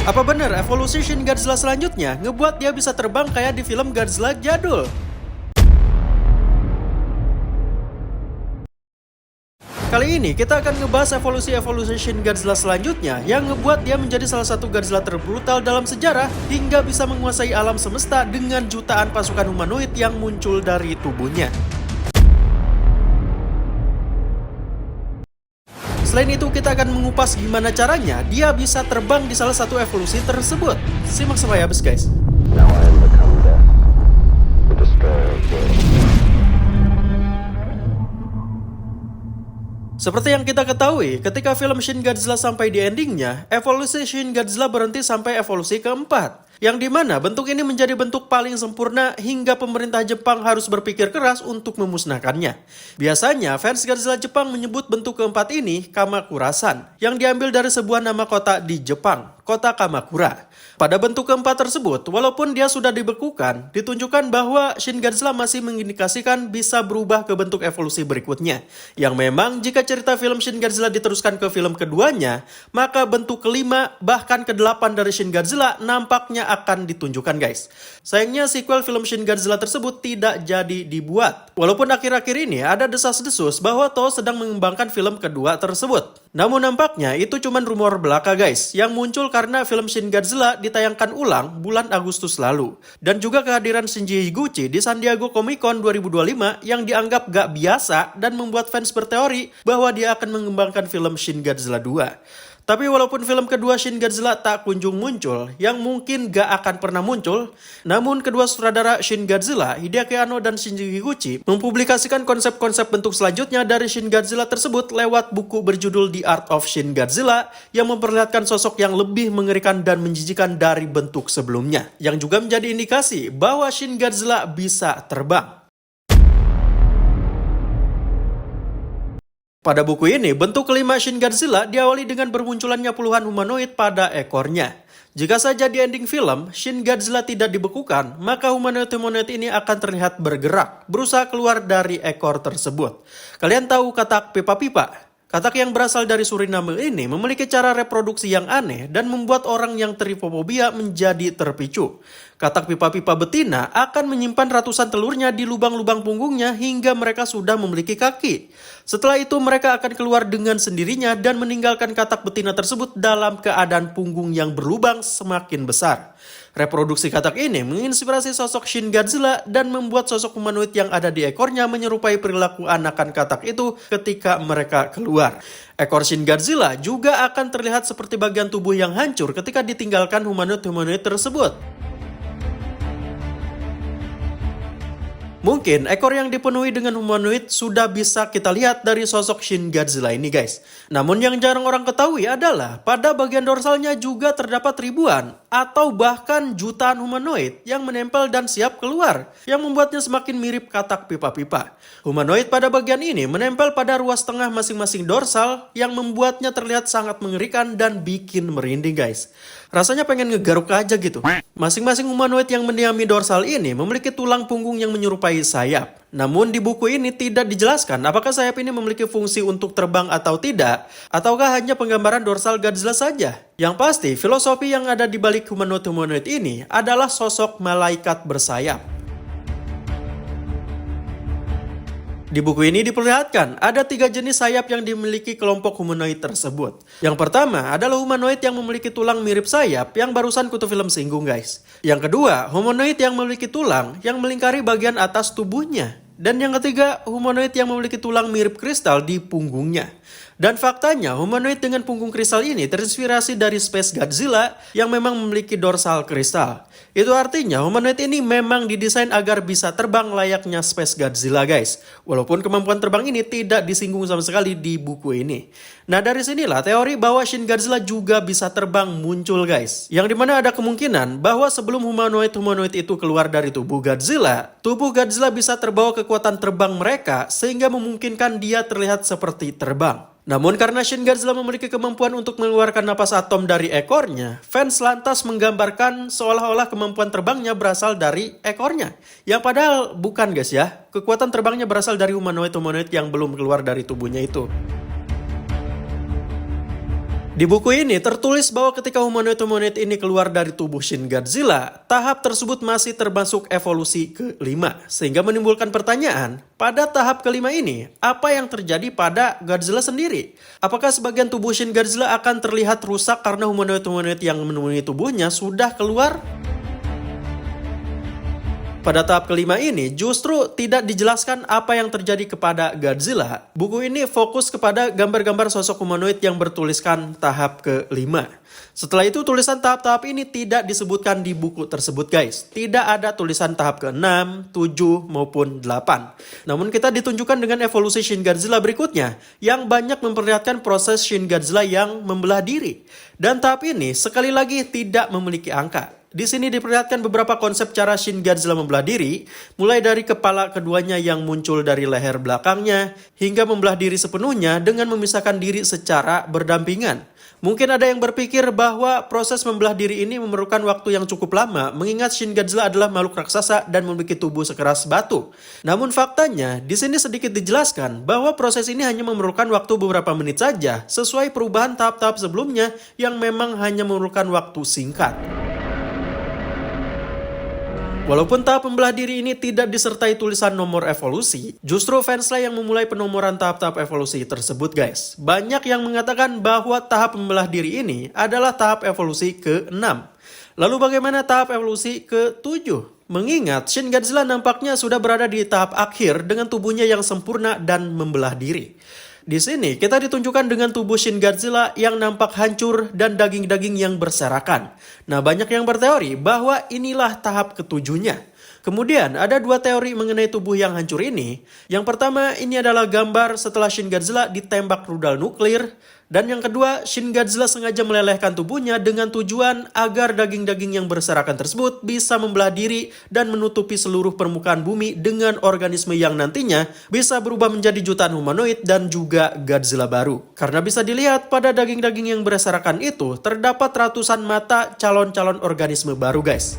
Apa benar evolusi Shin Godzilla selanjutnya ngebuat dia bisa terbang kayak di film Godzilla jadul? Kali ini kita akan ngebahas evolusi Shin Godzilla selanjutnya yang ngebuat dia menjadi salah satu Godzilla terbrutal dalam sejarah hingga bisa menguasai alam semesta dengan jutaan pasukan humanoid yang muncul dari tubuhnya. Selain itu, kita akan mengupas gimana caranya dia bisa terbang di salah satu evolusi tersebut. Simak sampai habis, guys. Now I am become death, the destroyer of worlds. Seperti yang kita ketahui, ketika film Shin Godzilla sampai di endingnya, evolusi Shin Godzilla berhenti sampai evolusi keempat. Yang dimana bentuk ini menjadi bentuk paling sempurna hingga pemerintah Jepang harus berpikir keras untuk memusnahkannya. Biasanya, fans Godzilla Jepang menyebut bentuk keempat ini Kamakura-san, yang diambil dari sebuah nama kota di Jepang, kota Kamakura. Pada bentuk keempat tersebut, walaupun dia sudah dibekukan, ditunjukkan bahwa Shin Godzilla masih mengindikasikan bisa berubah ke bentuk evolusi berikutnya. Yang memang jika cerita film Shin Godzilla diteruskan ke film keduanya, maka bentuk kelima bahkan ke-8 dari Shin Godzilla nampaknya akan ditunjukkan, guys. Sayangnya sequel film Shin Godzilla tersebut tidak jadi dibuat. Walaupun akhir-akhir ini ada desas-desus bahwa Toho sedang mengembangkan film kedua tersebut. Namun nampaknya itu cuma rumor belaka, guys, yang muncul karena film Shin Godzilla ditayangkan ulang bulan Agustus lalu. Dan juga kehadiran Shinji Higuchi di San Diego Comic Con 2025 yang dianggap gak biasa dan membuat fans berteori bahwa dia akan mengembangkan film Shin Godzilla 2. Tapi walaupun film kedua Shin Godzilla tak kunjung muncul, yang mungkin gak akan pernah muncul, namun kedua sutradara Shin Godzilla, Hideaki Anno dan Shinji Higuchi, mempublikasikan konsep-konsep bentuk selanjutnya dari Shin Godzilla tersebut lewat buku berjudul The Art of Shin Godzilla yang memperlihatkan sosok yang lebih mengerikan dan menjijikan dari bentuk sebelumnya, yang juga menjadi indikasi bahwa Shin Godzilla bisa terbang. Pada buku ini, bentuk kelima Shin Godzilla diawali dengan bermunculannya puluhan humanoid pada ekornya. Jika saja di ending film, Shin Godzilla tidak dibekukan, maka humanoid-humanoid ini akan terlihat bergerak, berusaha keluar dari ekor tersebut. Kalian tahu katak pipa-pipa? Katak yang berasal dari Suriname ini memiliki cara reproduksi yang aneh dan membuat orang yang trifobia menjadi terpicu. Katak pipa-pipa betina akan menyimpan ratusan telurnya di lubang-lubang punggungnya hingga mereka sudah memiliki kaki. Setelah itu mereka akan keluar dengan sendirinya dan meninggalkan katak betina tersebut dalam keadaan punggung yang berlubang semakin besar. Reproduksi katak ini menginspirasi sosok Shin Godzilla dan membuat sosok humanoid yang ada di ekornya menyerupai perilaku anakan katak itu ketika mereka keluar. Ekor Shin Godzilla juga akan terlihat seperti bagian tubuh yang hancur ketika ditinggalkan humanoid-humanoid tersebut. Mungkin ekor yang dipenuhi dengan humanoid sudah bisa kita lihat dari sosok Shin Godzilla ini, guys. Namun yang jarang orang ketahui adalah pada bagian dorsalnya juga terdapat ribuan atau bahkan jutaan humanoid yang menempel dan siap keluar, yang membuatnya semakin mirip katak pipa-pipa. Humanoid pada bagian ini menempel pada ruas tengah masing-masing dorsal yang membuatnya terlihat sangat mengerikan dan bikin merinding, guys. Rasanya pengen ngegaruk aja gitu. Masing-masing humanoid yang mendiami dorsal ini memiliki tulang punggung yang menyerupai sayap. Namun di buku ini tidak dijelaskan apakah sayap ini memiliki fungsi untuk terbang atau tidak, ataukah hanya penggambaran dorsal Godzilla saja. Yang pasti, filosofi yang ada di balik humanoid-humanoid ini adalah sosok malaikat bersayap. Di buku ini diperlihatkan ada 3 jenis sayap yang dimiliki kelompok humanoid tersebut. Yang pertama adalah humanoid yang memiliki tulang mirip sayap yang barusan kutu film singgung, guys. Yang kedua, humanoid yang memiliki tulang yang melingkari bagian atas tubuhnya. Dan yang ketiga, humanoid yang memiliki tulang mirip kristal di punggungnya. Dan faktanya, humanoid dengan punggung kristal ini terinspirasi dari Space Godzilla yang memang memiliki dorsal kristal. Itu artinya humanoid ini memang didesain agar bisa terbang layaknya Space Godzilla, guys. Walaupun kemampuan terbang ini tidak disinggung sama sekali di buku ini. Nah, dari sinilah teori bahwa Shin Godzilla juga bisa terbang muncul, guys. Yang dimana ada kemungkinan bahwa sebelum humanoid itu keluar dari tubuh Godzilla bisa terbawa kekuatan terbang mereka sehingga memungkinkan dia terlihat seperti terbang. Namun karena Shin Godzilla memiliki kemampuan untuk mengeluarkan napas atom dari ekornya, fans lantas menggambarkan seolah-olah kemampuan terbangnya berasal dari ekornya. Yang padahal bukan, guys ya. Kekuatan terbangnya berasal dari humanoid yang belum keluar dari tubuhnya itu. Di buku ini tertulis bahwa ketika humanoid ini keluar dari tubuh Shin Godzilla, tahap tersebut masih termasuk evolusi kelima. Sehingga menimbulkan pertanyaan, pada tahap kelima ini, apa yang terjadi pada Godzilla sendiri? Apakah sebagian tubuh Shin Godzilla akan terlihat rusak karena humanoid yang menemui tubuhnya sudah keluar? Pada tahap kelima ini justru tidak dijelaskan apa yang terjadi kepada Godzilla. Buku ini fokus kepada gambar-gambar sosok humanoid yang bertuliskan tahap kelima. Setelah itu tulisan tahap-tahap ini tidak disebutkan di buku tersebut guys. Tidak ada tulisan tahap ke-6, 7, maupun 8. Namun kita ditunjukkan dengan evolusi Shin Godzilla berikutnya yang banyak memperlihatkan proses Shin Godzilla yang membelah diri. Dan tahap ini sekali lagi tidak memiliki angka. Di sini diperlihatkan beberapa konsep cara Shin Godzilla membelah diri, mulai dari kepala keduanya yang muncul dari leher belakangnya, hingga membelah diri sepenuhnya dengan memisahkan diri secara berdampingan. Mungkin ada yang berpikir bahwa proses membelah diri ini memerlukan waktu yang cukup lama, mengingat Shin Godzilla adalah makhluk raksasa dan memiliki tubuh sekeras batu. Namun faktanya, di sini sedikit dijelaskan bahwa proses ini hanya memerlukan waktu beberapa menit saja, sesuai perubahan tahap-tahap sebelumnya yang memang hanya memerlukan waktu singkat. Walaupun tahap membelah diri ini tidak disertai tulisan nomor evolusi, justru fanslah yang memulai penomoran tahap-tahap evolusi tersebut guys. Banyak yang mengatakan bahwa tahap membelah diri ini adalah tahap evolusi ke-6. Lalu bagaimana tahap evolusi ke-7? Mengingat Shin Godzilla nampaknya sudah berada di tahap akhir dengan tubuhnya yang sempurna dan membelah diri. Di sini kita ditunjukkan dengan tubuh Shin Godzilla yang nampak hancur dan daging-daging yang berserakan. Nah, banyak yang berteori bahwa inilah tahap ketujuhnya. Kemudian ada dua teori mengenai tubuh yang hancur ini. Yang pertama, ini adalah gambar setelah Shin Godzilla ditembak rudal nuklir. Dan yang kedua, Shin Godzilla sengaja melelehkan tubuhnya dengan tujuan agar daging-daging yang berserakan tersebut bisa membelah diri dan menutupi seluruh permukaan bumi dengan organisme yang nantinya bisa berubah menjadi jutaan humanoid dan juga Godzilla baru. Karena bisa dilihat pada daging-daging yang berserakan itu terdapat ratusan mata calon-calon organisme baru guys.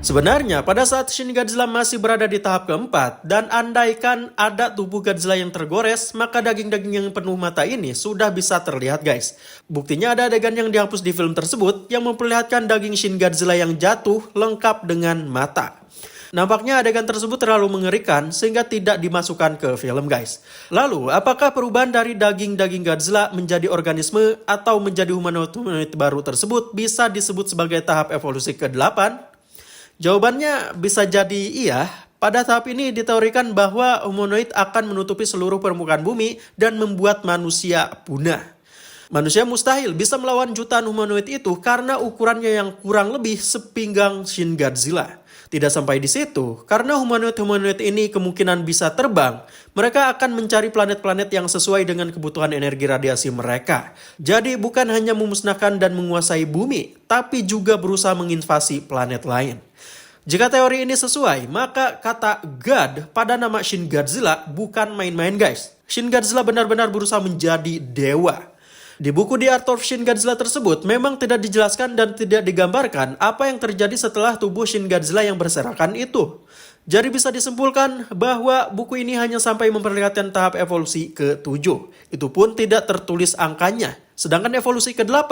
Sebenarnya pada saat Shin Godzilla masih berada di tahap keempat dan andaikan ada tubuh Godzilla yang tergores, maka daging-daging yang penuh mata ini sudah bisa terlihat guys. Buktinya ada adegan yang dihapus di film tersebut yang memperlihatkan daging Shin Godzilla yang jatuh lengkap dengan mata. Nampaknya adegan tersebut terlalu mengerikan sehingga tidak dimasukkan ke film guys. Lalu apakah perubahan dari daging-daging Godzilla menjadi organisme atau menjadi humanoid baru tersebut bisa disebut sebagai tahap evolusi ke-8? Jawabannya bisa jadi iya. Pada tahap ini diteorikan bahwa humanoid akan menutupi seluruh permukaan bumi dan membuat manusia punah. Manusia mustahil bisa melawan jutaan humanoid itu karena ukurannya yang kurang lebih sepinggang Shin Godzilla. Tidak sampai di situ, karena humanoid ini kemungkinan bisa terbang, mereka akan mencari planet-planet yang sesuai dengan kebutuhan energi radiasi mereka. Jadi bukan hanya memusnahkan dan menguasai bumi, tapi juga berusaha menginvasi planet lain. Jika teori ini sesuai, maka kata God pada nama Shin Godzilla bukan main-main guys. Shin Godzilla benar-benar berusaha menjadi dewa. Di buku The Art of Shin Godzilla tersebut memang tidak dijelaskan dan tidak digambarkan apa yang terjadi setelah tubuh Shin Godzilla yang berserakan itu. Jadi bisa disimpulkan bahwa buku ini hanya sampai memperlihatkan tahap evolusi ke-7. Itu pun tidak tertulis angkanya. Sedangkan evolusi ke-8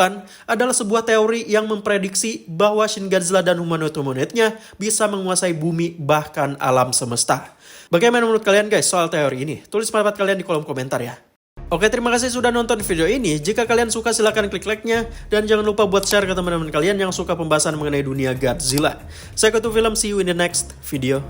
adalah sebuah teori yang memprediksi bahwa Shin Godzilla dan humanoid-humanoidnya bisa menguasai bumi bahkan alam semesta. Bagaimana menurut kalian guys soal teori ini? Tulis pendapat kalian di kolom komentar ya. Oke, terima kasih sudah nonton video ini. Jika kalian suka silahkan klik like-nya. Dan jangan lupa buat share ke teman-teman kalian yang suka pembahasan mengenai dunia Godzilla. Saya Kutu Film, see you in the next video.